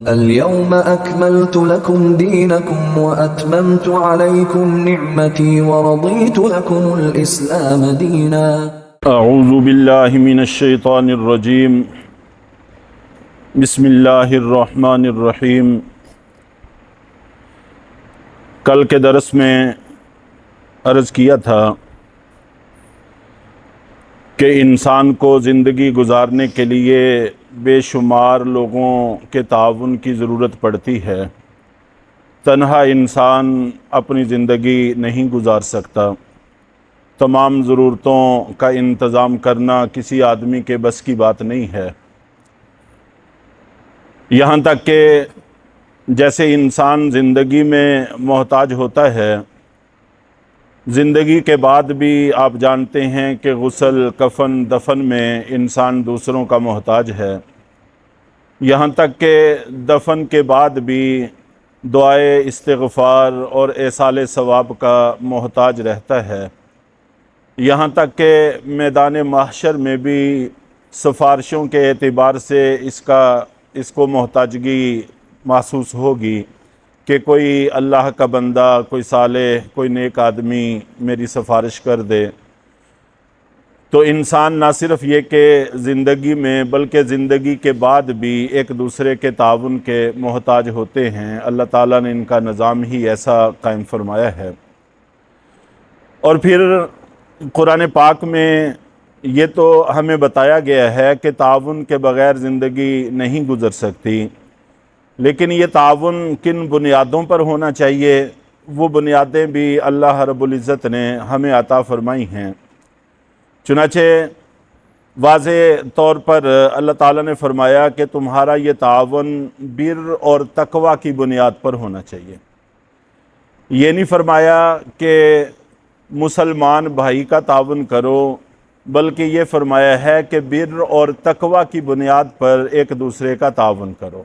اليوم أكملت لكم دينكم وأتممت عليكم نعمتي ورضيت لكم الإسلام دينا۔ اعوذ باللہ من الشیطان الرجیم، بسم اللہ الرحمن الرحیم۔ کل کے درس میں عرض کیا تھا کہ انسان کو زندگی گزارنے کے لیے بے شمار لوگوں کے تعاون کی ضرورت پڑتی ہے۔ تنہا انسان اپنی زندگی نہیں گزار سکتا۔ تمام ضرورتوں کا انتظام کرنا کسی آدمی کے بس کی بات نہیں ہے۔ یہاں تک کہ جیسے انسان زندگی میں محتاج ہوتا ہے، زندگی کے بعد بھی آپ جانتے ہیں کہ غسل، کفن، دفن میں انسان دوسروں کا محتاج ہے۔ یہاں تک کہ دفن کے بعد بھی دعائے استغفار اور ایصال ثواب کا محتاج رہتا ہے۔ یہاں تک کہ میدان محشر میں بھی سفارشوں کے اعتبار سے اس کو محتاجگی محسوس ہوگی کہ کوئی اللہ کا بندہ، کوئی صالح، کوئی نیک آدمی میری سفارش کر دے۔ تو انسان نہ صرف یہ کہ زندگی میں بلکہ زندگی کے بعد بھی ایک دوسرے کے تعاون کے محتاج ہوتے ہیں۔ اللہ تعالیٰ نے ان کا نظام ہی ایسا قائم فرمایا ہے۔ اور پھر قرآن پاک میں یہ تو ہمیں بتایا گیا ہے کہ تعاون کے بغیر زندگی نہیں گزر سکتی، لیکن یہ تعاون کن بنیادوں پر ہونا چاہیے، وہ بنیادیں بھی اللہ رب العزت نے ہمیں عطا فرمائی ہیں۔ چنانچہ واضح طور پر اللہ تعالیٰ نے فرمایا کہ تمہارا یہ تعاون بر اور تقوی کی بنیاد پر ہونا چاہیے۔ یہ نہیں فرمایا کہ مسلمان بھائی کا تعاون کرو، بلکہ یہ فرمایا ہے کہ بر اور تقوی کی بنیاد پر ایک دوسرے کا تعاون کرو۔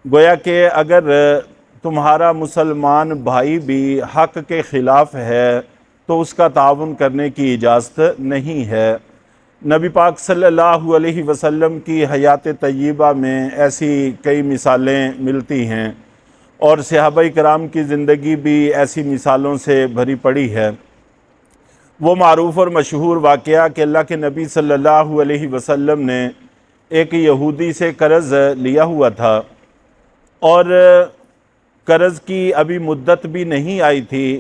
گویا کہ اگر تمہارا مسلمان بھائی بھی حق کے خلاف ہے تو اس کا تعاون کرنے کی اجازت نہیں ہے۔ نبی پاک صلی اللہ علیہ وسلم کی حیات طیبہ میں ایسی کئی مثالیں ملتی ہیں، اور صحابہ کرام کی زندگی بھی ایسی مثالوں سے بھری پڑی ہے۔ وہ معروف اور مشہور واقعہ کہ اللہ کے نبی صلی اللہ علیہ وسلم نے ایک یہودی سے قرض لیا ہوا تھا، اور قرض کی ابھی مدت بھی نہیں آئی تھی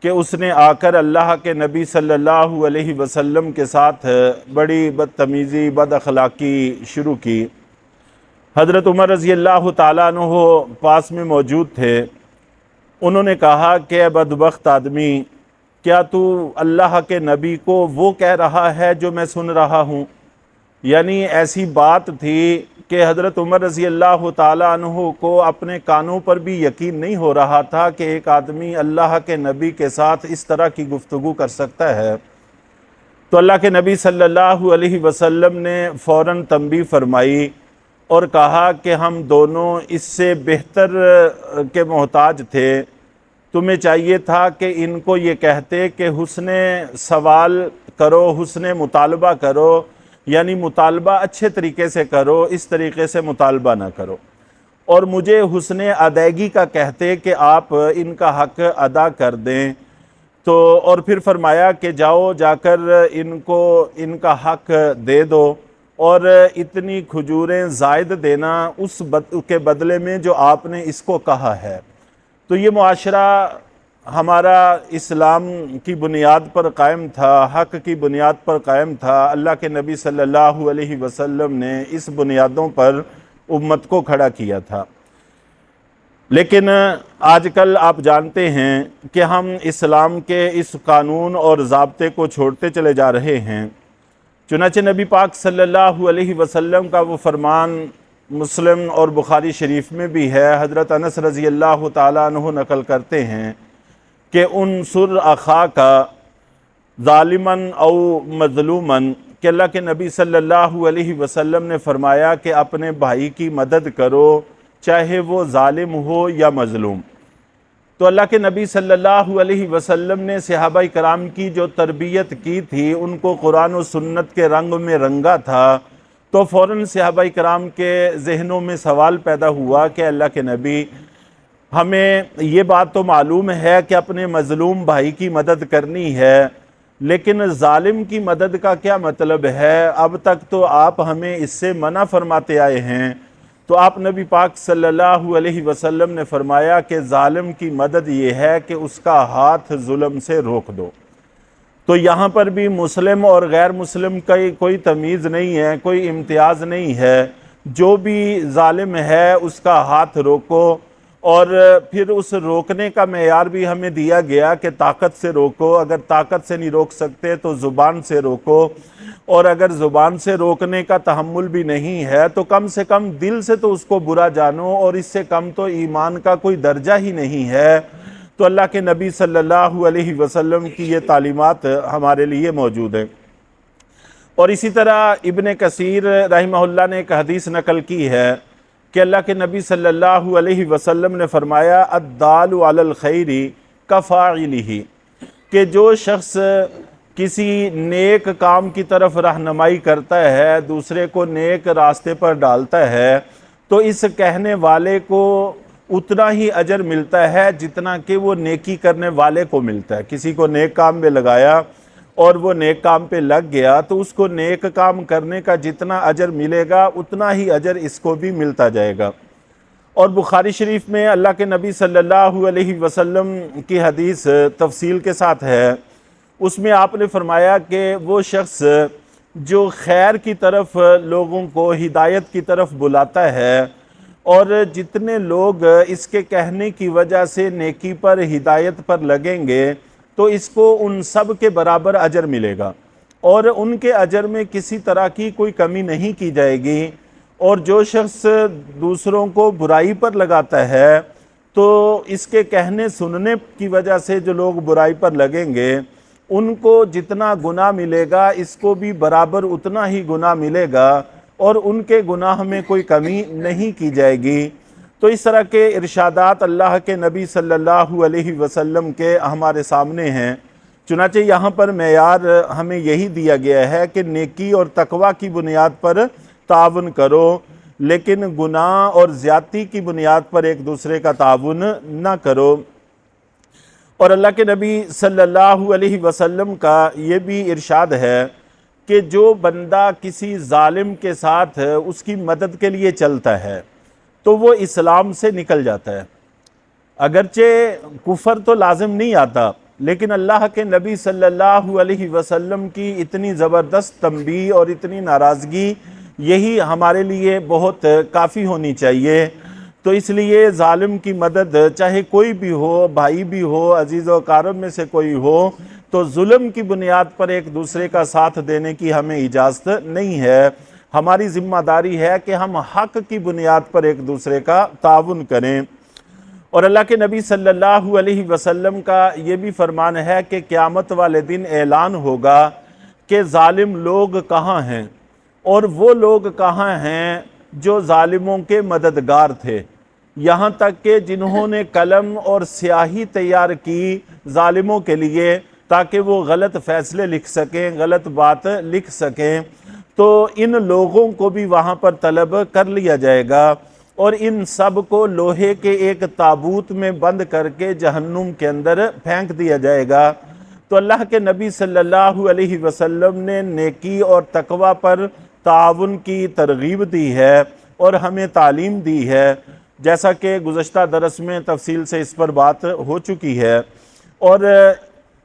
کہ اس نے آ کر اللہ کے نبی صلی اللہ علیہ وسلم کے ساتھ بڑی بدتمیزی، بد اخلاقی شروع کی۔ حضرت عمر رضی اللہ تعالیٰ عنہ پاس میں موجود تھے۔ انہوں نے کہا کہ اے بدبخت آدمی، کیا تو اللہ کے نبی کو وہ کہہ رہا ہے جو میں سن رہا ہوں؟ یعنی ایسی بات تھی کہ حضرت عمر رضی اللہ تعالیٰ عنہ کو اپنے کانوں پر بھی یقین نہیں ہو رہا تھا کہ ایک آدمی اللہ کے نبی کے ساتھ اس طرح کی گفتگو کر سکتا ہے۔ تو اللہ کے نبی صلی اللہ علیہ وسلم نے فوراً تنبیہ فرمائی اور کہا کہ ہم دونوں اس سے بہتر کے محتاج تھے۔ تمہیں چاہیے تھا کہ ان کو یہ کہتے کہ حسن سوال کرو، حسن مطالبہ کرو، یعنی مطالبہ اچھے طریقے سے کرو، اس طریقے سے مطالبہ نہ کرو، اور مجھے حسن ادائیگی کا کہتے کہ آپ ان کا حق ادا کر دیں۔ تو اور پھر فرمایا کہ جاؤ، جا کر ان کو ان کا حق دے دو، اور اتنی کھجوریں زائد دینا اس کے بدلے میں جو آپ نے اس کو کہا ہے۔ تو یہ معاشرہ ہمارا اسلام کی بنیاد پر قائم تھا، حق کی بنیاد پر قائم تھا۔ اللہ کے نبی صلی اللہ علیہ وسلم نے اس بنیادوں پر امت کو کھڑا کیا تھا۔ لیکن آج کل آپ جانتے ہیں کہ ہم اسلام کے اس قانون اور ضابطے کو چھوڑتے چلے جا رہے ہیں۔ چنانچہ نبی پاک صلی اللہ علیہ وسلم کا وہ فرمان مسلم اور بخاری شریف میں بھی ہے، حضرت انس رضی اللہ تعالیٰ عنہ نقل کرتے ہیں کہ انصر اخاک ظالماً او مظلوماً، کہ اللہ کے نبی صلی اللہ علیہ وسلم نے فرمایا کہ اپنے بھائی کی مدد کرو، چاہے وہ ظالم ہو یا مظلوم۔ تو اللہ کے نبی صلی اللہ علیہ وسلم نے صحابہ کرام کی جو تربیت کی تھی، ان کو قرآن و سنت کے رنگ میں رنگا تھا، تو فوراً صحابہ کرام کے ذہنوں میں سوال پیدا ہوا کہ اللہ کے نبی، ہمیں یہ بات تو معلوم ہے کہ اپنے مظلوم بھائی کی مدد کرنی ہے، لیکن ظالم کی مدد کا کیا مطلب ہے؟ اب تک تو آپ ہمیں اس سے منع فرماتے آئے ہیں۔ تو آپ نبی پاک صلی اللہ علیہ وسلم نے فرمایا کہ ظالم کی مدد یہ ہے کہ اس کا ہاتھ ظلم سے روک دو۔ تو یہاں پر بھی مسلم اور غیر مسلم کا کوئی تمیز نہیں ہے، کوئی امتیاز نہیں ہے، جو بھی ظالم ہے اس کا ہاتھ روکو، اور پھر اس روکنے کا معیار بھی ہمیں دیا گیا کہ طاقت سے روکو، اگر طاقت سے نہیں روک سکتے تو زبان سے روکو، اور اگر زبان سے روکنے کا تحمل بھی نہیں ہے تو کم سے کم دل سے تو اس کو برا جانو، اور اس سے کم تو ایمان کا کوئی درجہ ہی نہیں ہے۔ تو اللہ کے نبی صلی اللہ علیہ وسلم کی یہ تعلیمات ہمارے لیے موجود ہیں۔ اور اسی طرح ابن کثیر رحمہ اللہ نے ایک حدیث نقل کی ہے کہ اللہ کے نبی صلی اللہ علیہ وسلم نے فرمایا الدال علی الخیر کفاعلہ، کہ جو شخص کسی نیک کام کی طرف رہنمائی کرتا ہے، دوسرے کو نیک راستے پر ڈالتا ہے، تو اس کہنے والے کو اتنا ہی اجر ملتا ہے جتنا کہ وہ نیکی کرنے والے کو ملتا ہے۔ کسی کو نیک کام میں لگایا اور وہ نیک کام پہ لگ گیا تو اس کو نیک کام کرنے کا جتنا اجر ملے گا اتنا ہی اجر اس کو بھی ملتا جائے گا۔ اور بخاری شریف میں اللہ کے نبی صلی اللہ علیہ وسلم کی حدیث تفصیل کے ساتھ ہے، اس میں آپ نے فرمایا کہ وہ شخص جو خیر کی طرف لوگوں کو ہدایت کی طرف بلاتا ہے، اور جتنے لوگ اس کے کہنے کی وجہ سے نیکی پر ہدایت پر لگیں گے تو اس کو ان سب کے برابر اجر ملے گا، اور ان کے اجر میں کسی طرح کی کوئی کمی نہیں کی جائے گی۔ اور جو شخص دوسروں کو برائی پر لگاتا ہے تو اس کے کہنے سننے کی وجہ سے جو لوگ برائی پر لگیں گے ان کو جتنا گناہ ملے گا اس کو بھی برابر اتنا ہی گناہ ملے گا، اور ان کے گناہ میں کوئی کمی نہیں کی جائے گی۔ تو اس طرح کے ارشادات اللہ کے نبی صلی اللہ علیہ وسلم کے ہمارے سامنے ہیں۔ چنانچہ یہاں پر معیار ہمیں یہی دیا گیا ہے کہ نیکی اور تقوی کی بنیاد پر تعاون کرو، لیکن گناہ اور زیادتی کی بنیاد پر ایک دوسرے کا تعاون نہ کرو۔ اور اللہ کے نبی صلی اللہ علیہ وسلم کا یہ بھی ارشاد ہے کہ جو بندہ کسی ظالم کے ساتھ اس کی مدد کے لیے چلتا ہے تو وہ اسلام سے نکل جاتا ہے۔ اگرچہ کفر تو لازم نہیں آتا، لیکن اللہ کے نبی صلی اللہ علیہ وسلم کی اتنی زبردست تنبیہ اور اتنی ناراضگی، یہی ہمارے لیے بہت کافی ہونی چاہیے۔ تو اس لیے ظالم کی مدد چاہے کوئی بھی ہو، بھائی بھی ہو، عزیز و اقارب میں سے کوئی ہو، تو ظلم کی بنیاد پر ایک دوسرے کا ساتھ دینے کی ہمیں اجازت نہیں ہے۔ ہماری ذمہ داری ہے کہ ہم حق کی بنیاد پر ایک دوسرے کا تعاون کریں۔ اور اللہ کے نبی صلی اللہ علیہ وسلم کا یہ بھی فرمان ہے کہ قیامت والے دن اعلان ہوگا کہ ظالم لوگ کہاں ہیں، اور وہ لوگ کہاں ہیں جو ظالموں کے مددگار تھے، یہاں تک کہ جنہوں نے قلم اور سیاہی تیار کی ظالموں کے لیے تاکہ وہ غلط فیصلے لکھ سکیں، غلط بات لکھ سکیں، تو ان لوگوں کو بھی وہاں پر طلب کر لیا جائے گا، اور ان سب کو لوہے کے ایک تابوت میں بند کر کے جہنم کے اندر پھینک دیا جائے گا۔ تو اللہ کے نبی صلی اللہ علیہ وسلم نے نیکی اور تقوی پر تعاون کی ترغیب دی ہے اور ہمیں تعلیم دی ہے، جیسا کہ گزشتہ درس میں تفصیل سے اس پر بات ہو چکی ہے۔ اور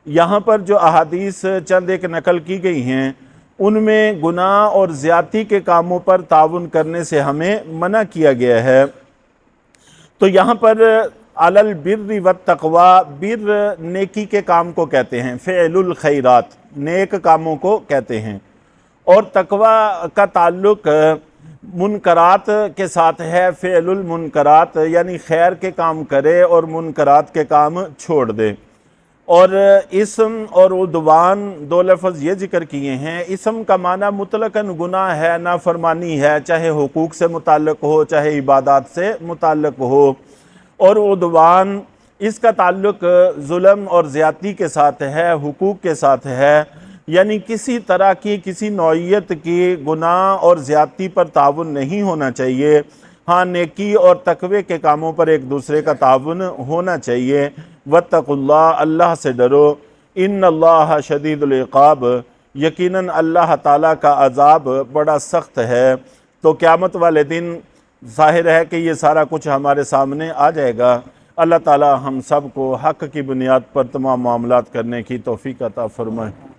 یہاں پر جو احادیث چند ایک نقل کی گئی ہیں ان میں گناہ اور زیادتی کے کاموں پر تعاون کرنے سے ہمیں منع کیا گیا ہے۔ تو یہاں پر علی البر والتقوی، بر نیکی کے کام کو کہتے ہیں، فعل الخیرات نیک کاموں کو کہتے ہیں، اور تقوی کا تعلق منکرات کے ساتھ ہے، فعل المنکرات یعنی خیر کے کام کرے اور منکرات کے کام چھوڑ دے۔ اور اسم اور عدوان دو لفظ یہ ذکر کیے ہیں۔ اسم کا معنی مطلقاً گناہ ہے، نافرمانی ہے، چاہے حقوق سے متعلق ہو چاہے عبادات سے متعلق ہو، اور عدوان اس کا تعلق ظلم اور زیادتی کے ساتھ ہے، حقوق کے ساتھ ہے، یعنی کسی طرح کی کسی نوعیت کی گناہ اور زیادتی پر تعاون نہیں ہونا چاہیے، ہاں نیکی اور تقوی کے کاموں پر ایک دوسرے کا تعاون ہونا چاہیے۔ واتقوا اللہ، اللہ سے ڈرو، ان اللہ شدید العقاب، یقیناً اللہ تعالیٰ کا عذاب بڑا سخت ہے۔ تو قیامت والے دن ظاہر ہے کہ یہ سارا کچھ ہمارے سامنے آ جائے گا۔ اللہ تعالیٰ ہم سب کو حق کی بنیاد پر تمام معاملات کرنے کی توفیق عطا فرمائے۔